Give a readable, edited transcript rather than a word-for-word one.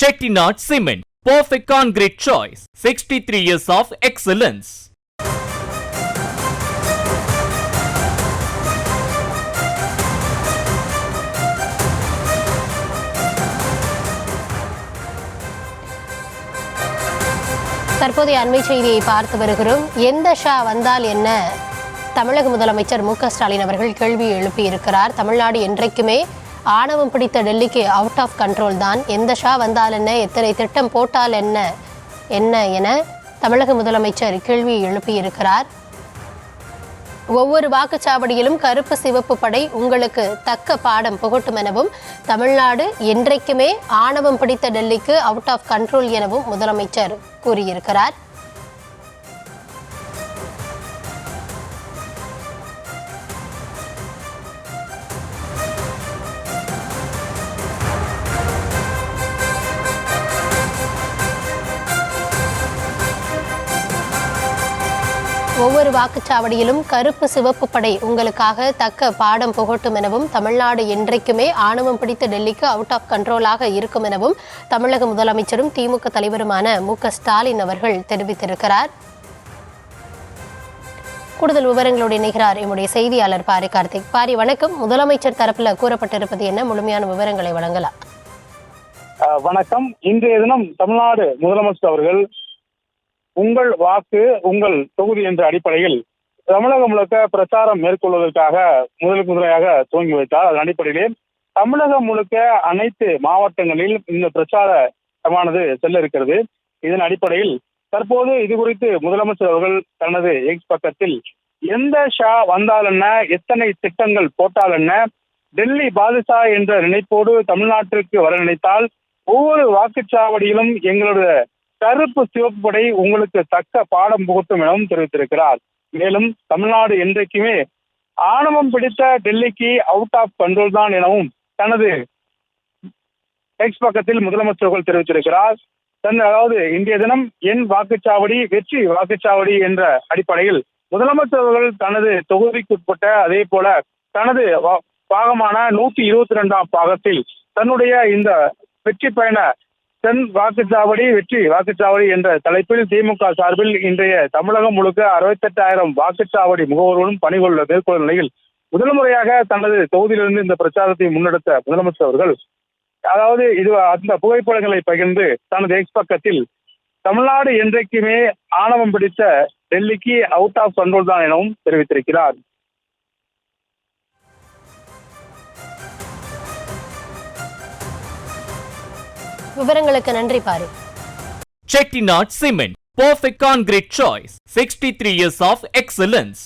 Chettinad Cement, perfect concrete choice. 63 years of excellence. தற்போதைய அண்மை செய்தியை பார்த்து வருகிறோம். எந்த ஷா வந்தால் என்ன? தமிழக முதலமைச்சர் மு.க.ஸ்டாலின் அவர்கள் கேள்வி எழுப்பியிருக்கிறார். தமிழ்நாடு என்றைக்குமே ஆணவம் பிடித்த டெல்லிக்கு அவுட் ஆஃப் கண்ட்ரோல் தான். எந்த ஷா வந்தால் என்ன, எத்தனை திட்டம் போட்டால் என்ன என தமிழக முதலமைச்சர் கேள்வி எழுப்பியிருக்கிறார். ஒவ்வொரு வாக்குச்சாவடியிலும் கருப்பு சிவப்பு படை உங்களுக்கு தக்க பாடம் புகட்டும் எனவும், தமிழ்நாடு என்றைக்குமே ஆணவம் பிடித்த டெல்லிக்கு அவுட் ஆஃப் கண்ட்ரோல் எனவும் முதலமைச்சர் கூறியிருக்கிறார். ஒவ்வொரு வாக்குச்சாவடியிலும் கருப்பு சிவப்பு படை உங்களுக்காக தக்க பாடம் புகட்டும் எனவும், தமிழ்நாடு என்றைக்குமே ஆணவம் பிடித்த டெல்லிக்கு அவுட் ஆஃப் கண்ட்ரோலாக இருக்கும் எனவும் தமிழக முதலமைச்சரும் திமுக தலைவருமான மு.க.ஸ்டாலின் அவர்கள் தெரிவித்திருக்கிறார். கூடுதல் விவரங்களோடு இணைகிறார் எம்முடைய செய்தியாளர் பாரி கார்த்திக். பாரி, வணக்கம். முதலமைச்சர் தரப்புல கூறப்பட்டிருப்பது என்ன? முழுமையான விவரங்களை வழங்கலாம். வணக்கம். இன்றைய தினம் தமிழ்நாடு முதலமைச்சர் அவர்கள் உங்கள் வாக்கு உங்கள் தொகுதி என்ற அடிப்படையில் தமிழகம் முழுக்க பிரச்சாரம் மேற்கொள்வதற்காக முதலாக துவங்கி வைத்தார். அதன் அடிப்படையிலே தமிழகம் முழுக்க அனைத்து மாவட்டங்களில் இந்த பிரச்சாரமானது செல்ல இருக்கிறது. இதன் அடிப்படையில் தற்போது இது குறித்து முதலமைச்சர் அவர்கள் தனது எக்ஸ் பக்கத்தில் எந்த ஷா வந்தால் என்ன, எத்தனை திட்டங்கள் போட்டால் என்ன, டெல்லி பாதுஷா என்ற நினைப்போடு தமிழ்நாட்டிற்கு வர நினைத்தால் ஒவ்வொரு வாக்குச்சாவடியிலும் எங்களுடைய கருப்பு சிவப்பு படை உங்களுக்கு தக்க பாடம் புகட்டும் எனவும் தெரிவித்திருக்கிறார். மேலும் தமிழ்நாடு என்றைக்குமே ஆணவம் பிடித்த டெல்லிக்கு அவுட் ஆஃப் கண்ட்ரோல் தான் எனவும் தனது எக்ஸ் பக்கத்தில் முதலமைச்சர்கள் தெரிவித்திருக்கிறார். அதாவது இன்றைய தினம் என் வாக்குச்சாவடி வெற்றி வாக்குச்சாவடி என்ற அடிப்படையில் முதலமைச்சர்கள் தனது தொகுதிக்குட்பட்ட அதே போல தனது பாகமான 122ஆம் பாகத்தில் தன்னுடைய இந்த வெற்றி பயண தென் வாக்குச்சாவடி வெற்றி வாக்குச்சாவடி என்ற தலைப்பில் திமுக சார்பில் இன்றைய தமிழகம் முழுக்க 68,000 வாக்குச்சாவடி முகவர்களும் பணிகொள்ள மேற்கொள்ளும் நிலையில் முதல் முறையாக தனது தொகுதியிலிருந்து இந்த பிரச்சாரத்தை முன்னெடுத்த முதலமைச்சர் அவர்கள் அதாவது அந்த புகைப்படங்களை பகிர்ந்து தனது எக்ஸ் பக்கத்தில் தமிழ்நாடு என்றைக்குமே ஆணவம் பிடித்த டெல்லிக்கு அவுட் ஆஃப் கண்ட்ரோல் தான் எனவும் தெரிவித்திருக்கிறார். விவரங்களுக்கு நன்றி Pari. Chettinad Cement, perfect concrete choice. 63 years of excellence.